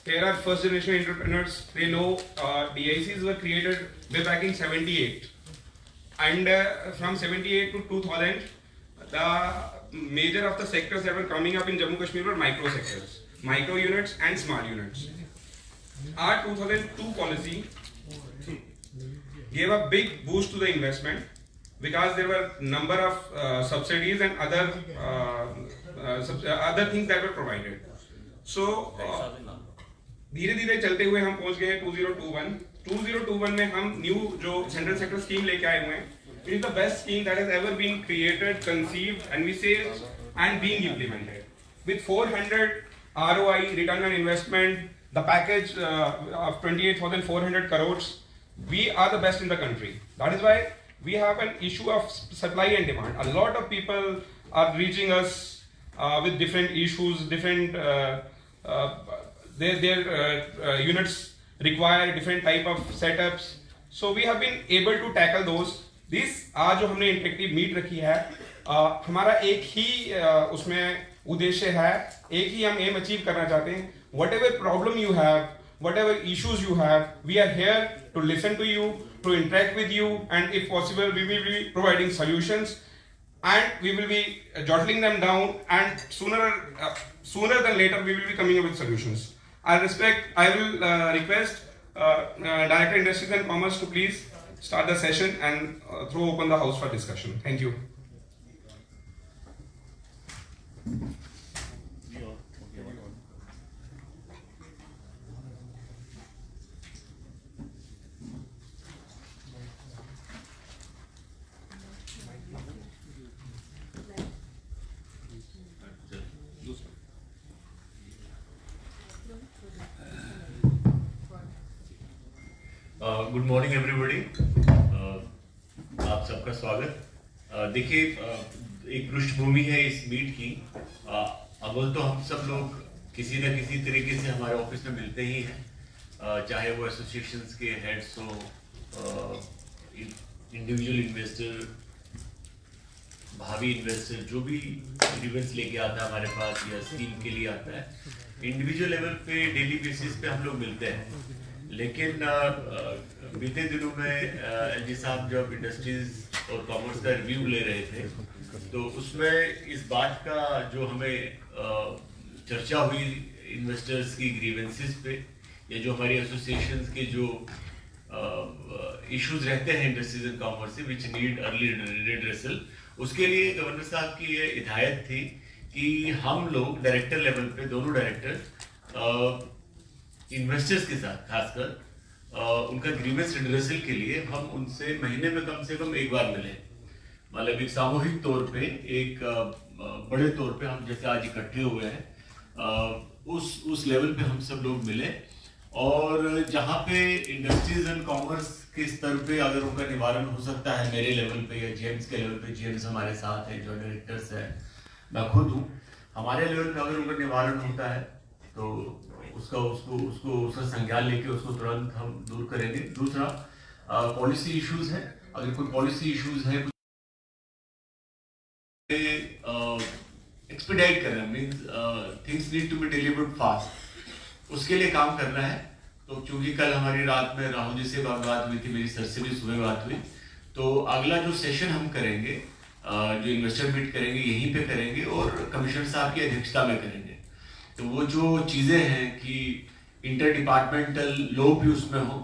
Here are first generation entrepreneurs. They know DICs were created way back in 78, and from 78 to 2000, the major of the sectors that were coming up in Jammu Kashmir were micro sectors, micro units and smart units. Our 2002 policy gave a big boost to the investment because there were number of subsidies and other things that were provided. So धीरे धीरे चलते हुए हम पहुंच गए 2021 में हम new जो सेंट्रल सेक्टर स्कीम लेके आए हुए हैं. It is the best scheme that has ever been created, conceived, envisaged and being implemented. With 400 ROI, return on investment, the package of 28,400 crores, we are the best in the country. That is why we have an issue of supply and demand. A lot of people are reaching us with different issues, different their units require different type of setups. So we have been able to tackle those. This आज जो हमने interactive meet रखी है, हमारा एक ही उसमें उद्देश्य है, एक ही हम एम अचीव करना चाहते हैं. Whatever problem you have, whatever issues you have, we are here to listen to you, to interact with you, and if possible, we will be providing solutions, and we will be jotting them down, and sooner than later, we will be coming up with solutions. I will request Director Industries and Commerce to please start the session and throw open the house for discussion. Thank you. Good morning everybody. आप सबका स्वागत. देखिए, एक पृष्ठभूमि है इस meet की. अव्वल तो हम सब लोग किसी न किसी तरीके से हमारे ऑफिस में मिलते ही हैं, चाहे वो एसोसिएशंस के हेड्स हो, इंडिविजुअल इन्वेस्टर, भावी इन्वेस्टर, जो भी ग्रीवेंस लेके आता है हमारे पास या स्कीम के लिए आता है, इंडिविजुअल लेवल पे डेली बेसिस पे हम लोग मिलते हैं. लेकिन बीते दिनों में एलजी साहब जब इंडस्ट्रीज और कॉमर्स का रिव्यू ले रहे थे, तो उसमें इस बात का जो हमें चर्चा हुई इन्वेस्टर्स की ग्रीवेंसेस पे, या जो हमारी एसोसिएशंस के जो इश्यूज रहते हैं इंडस्ट्रीज एंड कॉमर्स से विच नीड अर्ली रिड्रेसल, उसके लिए गवर्नर साहब की ये हिदायत थी कि हम लोग डायरेक्टर लेवल पे, दोनों डायरेक्टर इन्वेस्टर्स के साथ खासकर उनका ग्रीवेंस रिड्रेसल के लिए हम उनसे महीने में कम से कम एक बार मिले. मतलब एक सामूहिक तौर पे, एक बड़े तौर पे हम जैसे आज इकट्ठे हुए हैं, उस लेवल पे हम सब लोग मिले. और जहाँ पे इंडस्ट्रीज एंड कॉमर्स के स्तर पे अगर उनका निवारण हो सकता है, मेरे लेवल पे या जेम्स के लेवल पे, जेम्स हमारे साथ है, जो डायरेक्टर्स है, मैं खुद हूँ, हमारे लेवल पे अगर उनका निवारण होता है तो उसका संज्ञान लेके उसको तुरंत हम दूर करेंगे. दूसरा, पॉलिसी इश्यूज है. अगर कोई पॉलिसी इश्यूज है, एक्सपीडाइट करना means things need to be delivered fast, उसके लिए काम करना है. तो चूंकि कल हमारी रात में राहुल जी से बात हुई थी, मेरी सर से भी सुबह बात हुई, तो अगला जो सेशन हम करेंगे, जो इन्वेस्टर मीट करेंगे, यहीं पे करेंगे और कमिश्नर साहब की अध्यक्षता में करेंगे. तो वो जो चीज़ें हैं कि इंटर डिपार्टमेंटल लोग भी उसमें हो,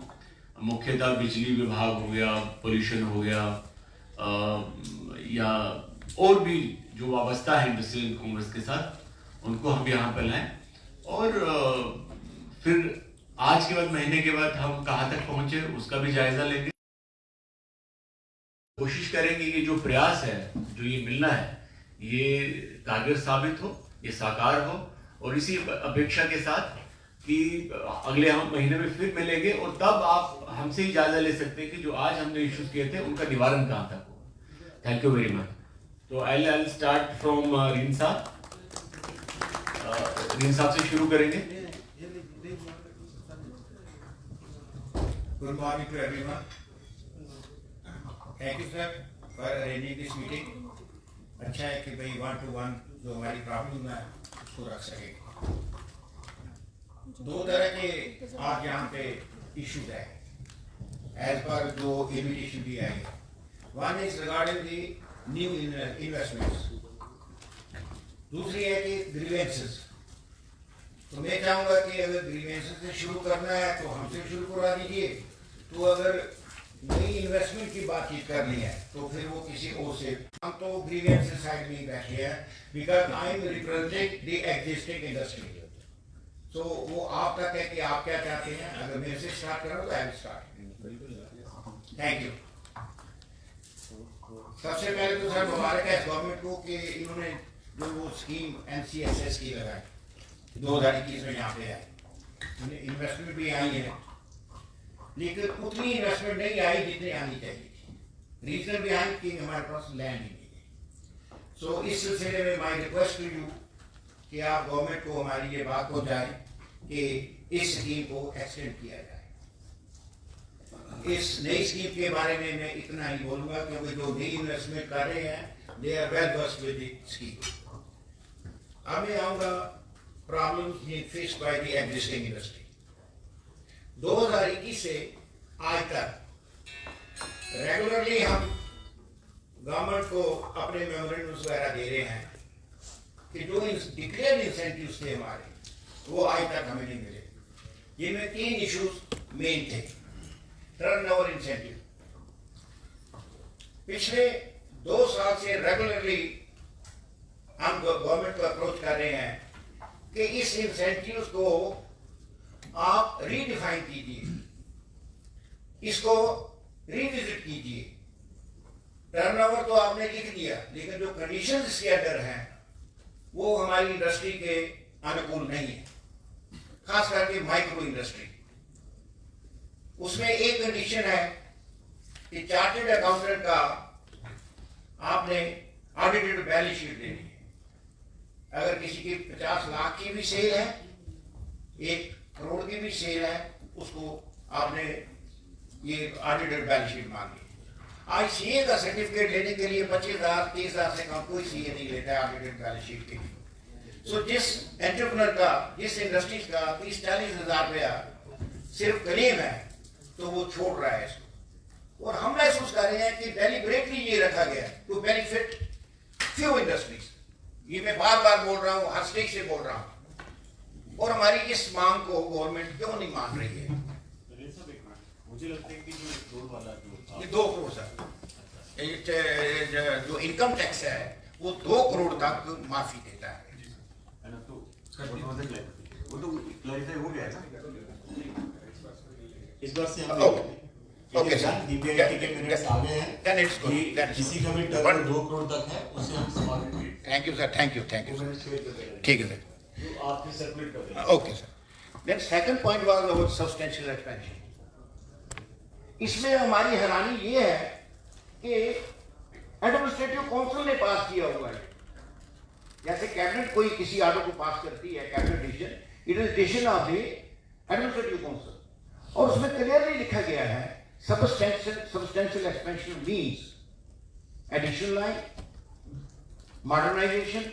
मुख्यतः बिजली विभाग हो गया, पोल्यूशन हो गया, या और भी जो वाबस्ता है इंडस्ट्री एंड कॉमर्स के साथ, उनको हम यहाँ पर लाएं. और फिर आज के बाद, महीने के बाद हम कहाँ तक पहुंचे उसका भी जायजा लेंगे. कोशिश करेंगे कि जो प्रयास है, जो ये मिलना है, ये कारगर साबित हो, ये साकार हो. और इसी अपेक्षा के साथ कि अगले हम महीने में फिर मिलेंगे और तब आप हमसे ही जायजा ले सकते हैं कि जो आज हमने इश्यूज किए थे उनका निवारण कहाँ तक हो. Thank you very much. तो आई स्टार्ट फ्रॉम रीन साहब. रीन साहब से शुरू करेंगे. Good morning to everyone. Thank you sir for arranging this meeting. अच्छा है कि भाई 1-to-1 जो हमारी प्रॉब्लम है उसको रख सके. दो तरह के आज यहाँ पे इश्यूज है एज पर जो इन्विटेशन भी आई है. One is regarding the new investments, दूसरी है कि ग्रीवेंसेस. तो मैं चाहूंगा कि अगर ग्रीवेंसेस से शुरू करना है तो हमसे शुरू करा दीजिए. तो अगर नई इन्वेस्टमेंट की बातचीत करनी है तो फिर वो किसी और से. हम तो ग्रीवेंसेस साइड में ही बैठे हैं because I am representing the existing industry. तो वो आप तक है कि आप क्या चाहते हैं. अगर मेरे से स्टार्ट करो तो I will start. Thank you. सबसे पहले तो सर मुबारक है गवर्नमेंट को कि इन्होंने जो वो स्कीम NCSS की लगाई 2021 में यहाँ पे है. इन्वेस्टमेंट भी आई है लेकिन उतनी इन्वेस्टमेंट नहीं आई जितनी आनी चाहिए. रीजन बिहाइंड कि हमारे पास लैंड ही नहीं है. सो इस सिलसिले में माई रिक्वेस्ट टू यू कि आप गवर्नमेंट को हमारी ये बात पहुंचाएं कि इस स्कीम को एक्सटेंड किया जाए. इस नई स्कीम के बारे में मैं इतना ही बोलूंगा क्योंकि जो नई इन्वेस्टमेंट कर रहे हैं they are well versed with the scheme. अब मैं आऊंगा problems being faced by the existing industry. 2021 से आज तक रेगुलरली हम गवर्नमेंट को अपने मेमोरेंडम्स वगैरह दे रहे हैं कि जो डिक्लेयर्ड इंसेंटिव्स थे हमारे वो आज तक हमें नहीं मिले. ये में 3 इश्यूज मेन थे. टर्नओवर इंसेंटिव पिछले 2 साल से रेगुलरली हम गवर्नमेंट को अप्रोच कर रहे हैं कि इस इंसेंटिव को आप रीडिफाइन कीजिए, इसको रिविजिट कीजिए. टर्नओवर तो आपने लिख दिया लेकिन जो कंडीशंस इसके अंदर हैं वो हमारी इंडस्ट्री के अनुकूल नहीं है, खास करके माइक्रो इंडस्ट्री. उसमें एक कंडीशन है कि चार्टर्ड अकाउंटेंट का आपने ऑडिटेड बैलेंस शीट देनी है. अगर किसी की 50 लाख की भी सेल है, 1 करोड़ की भी सेल है, उसको आपने ये ऑडिटेड बैलेंस शीट मांगी. आज सीए का सर्टिफिकेट लेने के लिए 25,000 30,000 से कम कोई सीए नहीं लेता है ऑडिटेड बैलेंस शीट के लिए. सो जिस एंटरप्रेन्योर का, जिस इंडस्ट्रीज का 30-40 हजार रुपया सिर्फ क्लेम है तो वो छोड़ रहा है इसको. और हम महसूस कर रहे हैं कि डेलिबरेटली ये रखा गया टू बेनिफिट फ्यू इंडस्ट्रीज. ये मैं बार बार बोल रहा हूँ, हर स्टेज से बोल रहा हूँ. और हमारी इस मांग को गवर्नमेंट क्यों नहीं मान रही है. मुझे लगता है कि जो रोड वाला जो ये 2 करोड़ सर, जो इनकम टैक्स है वो 2 करोड़ तक माफी देता है. वो तो क्लैरिफाई हो गया था इस बार से हम ओके सर. DPIT के पीरियड्स आ गए हैं Then it's good. कि Then it's किसी का भी टर्न 2 करोड़ तक है उसे हम समाप्त thank you sir. Thank you sir. ठीक है सर. तो आपके सर्कुलेट कर देंगे. Okay sir. Then second point was about substantial expansion. इसमें हमारी हैरानी ये है कि एडमिनिस्ट्रेटिव काउंसिल ने पास किया हुआ है. जैसे कैबिनेट कोई किसी आर्डर को पास करती है, cabinet decision, it is decision of the administrative council. और उसमें क्लियरली लिखा गया है substantial expansion means additional line, modernisation,